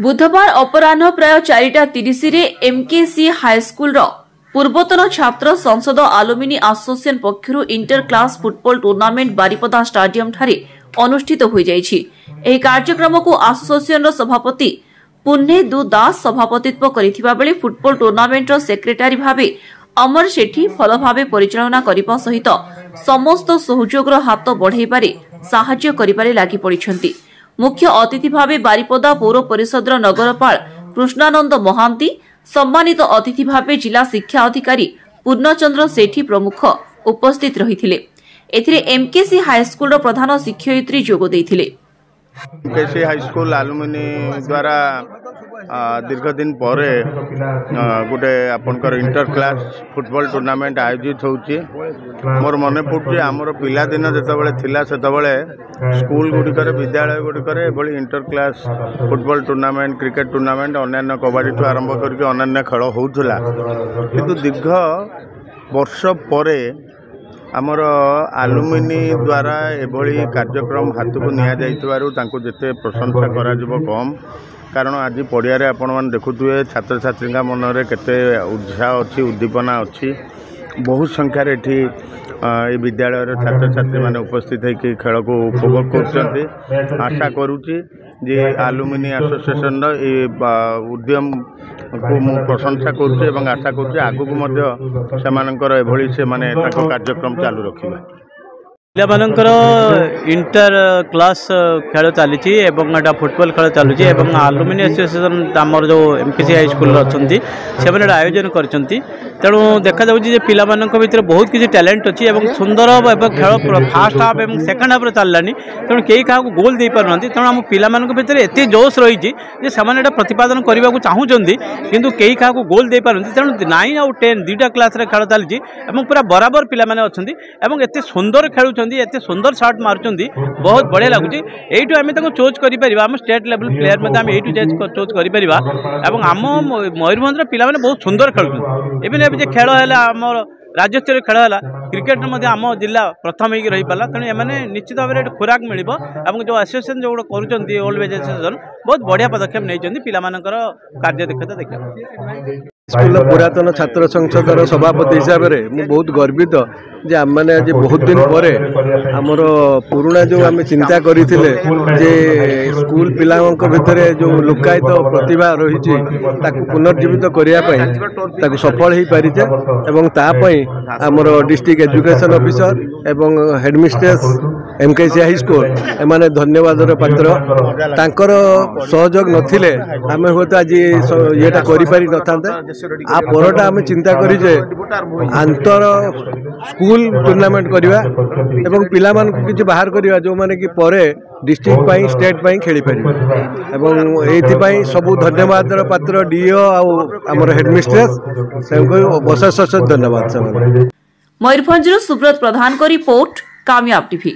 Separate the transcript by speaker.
Speaker 1: बुधवार अपराह प्राय 4:30 MKC high school पूर्वतन छात्र संसद आलुमिनी एसोसिएशन पक्षर inter class football tournament Baripada stadium ठारे अनुष्ठित हो जाइछि। एही कार्यक्रम को एसोसिएशन सभापति पुन्नेदु दास सभापतित्व करिथिबा बेले फुटबॉल टूर्नामेंट सेक्रेटारी भावे अमर सेठी फल भावे परिचालना करिबा सहित समस्त सहयोगर हाथ बढ़ाइबारे साहाय्य करिबारे लागि पड़िछन्ति। मुख्य अतिथि भावे बारिपदा पौर परिषदर नगरपाल कृष्णानंद महांती, सम्मानित अतिथि भावे जिला शिक्षा अधिकारी पूर्णचंद्र सेठी प्रमुख उपस्थित रहिथिले। एथिरे एमकेसी हाईस्कूल प्रधान शिक्षयित्री जोग देइथिले।
Speaker 2: एमकेसी हाईस्कूल आलुमिनी द्वारा दीर्घ दिन पर गोटे आपनकर इंटर क्लास फुटबॉल टूर्नामेंट आयोजित होउची। मोर मने पड़ुची आमर पिला दिन जेतबेले थिला सेतबेले स्कूल गुड़िकर विद्यालय गुड़िकर एभली inter class football tournament, cricket tournament, अन्य कबाड़ी ठू आरंभ करके अन्य खेल होउथला। किंतु दीर्घ वर्ष परे आमर आलुमिनी द्वारा एभली कार्यक्रम हाथ को निया जाइतबारु तांको जेते प्रशंसा करा जिवो कम। कारण आज पड़िया रे आपण मान देखुथुए छात्र छात्री मनरे केते उत्साह अच्छी, उद्दीपना अच्छी। बहुत संख्यार एठी विद्यालय छात्र छात्री मैंने उपस्थित होकर खेल को उपभोग कर आशा करुच्ची जे आलुमिनी एसोसिएशन उद्यम को मु प्रशंसा करुच्ची एवं आशा करुच्ची आगु को से माने कार्यक्रम चालू रखिबा।
Speaker 3: पिलामानंकर इंटर क्लास खेल चली फुटबॉल खेल चलुची आलुमिनी एसोसिएशन आमर जो एमकेसी हाईस्कूल अच्छा से आयोजन कर तेणु देखा जाऊँगी पिलामानंक भितर बहुत किसी टैलेंट अच्छी सुंदर खेल फास्ट हाफ और सेकेंड हाफ चललानी। तेणु कई क्या गोल दे पार तेणु आम पिलामानंक भितर एत जोश रही प्रतिपादन करने को चाहूँगी किंतु कई क्या गोल दे पार। तेणु 9 और 10 दुईटा क्लास खेल चली पूरा बराबर पिला एत सुंदर खेलुं एत सुंदर शॉट मार्च बहुत बढ़िया लगुच। यू आम चोज कर स्टेट लेवल प्लेयर में चोज कर आम मयूरभंज पिला बहुत सुंदर खेलुं। इवन जे खेल है आम राज्य स्तर खेल है क्रिकेट आम जिला प्रथम हो रही पाला। तेणु एम निश्चित भाव में खुराक मिल जो एसोसिएशन जो कर ओल्ड एज एसोसिएशन बहुत बढ़िया पदक्षेप नहीं पिलामानंकर कार्य दक्षता देखा।
Speaker 4: स्कूल पुरातन छात्र संसदर सभापति हिसाब से मुझे बहुत गर्वित जे आम मैंने आज बहुत दिन पर आमर पुराना जो आम चिंता करते जे स्कूल पिलांक भितर जो लुकायित प्रतिभा रही पुनर्जीवित करने सफल हो पारिचे एवं तापाई आमर डिस्ट्रिक्ट एजुकेशन ऑफिसर एवं हेडमिस्ट्रेस एमकेसी हाईस्कूल एमाने धन्यवाद पात्र। तांकर सहयोग नथिले आमे होता आज येटा करि पारि नथांते। आ परटा आमे चिंता करी जे अंतर स्कूल टूर्नामेंट करिवा एवं पिला मान को किछि बाहर करिवा जो माने कि परे डिस्ट्रिक्ट पाई स्टेट पाई खेली पारिबे एवं एथि पाई सब धन्यवाद पात्र डीओ आ हमर हेडमिस्ट्रेस सबको बशेष धन्यवाद।
Speaker 1: मयूरभंज सुब्रत प्रधान को रिपोर्ट कामयाब टीवी।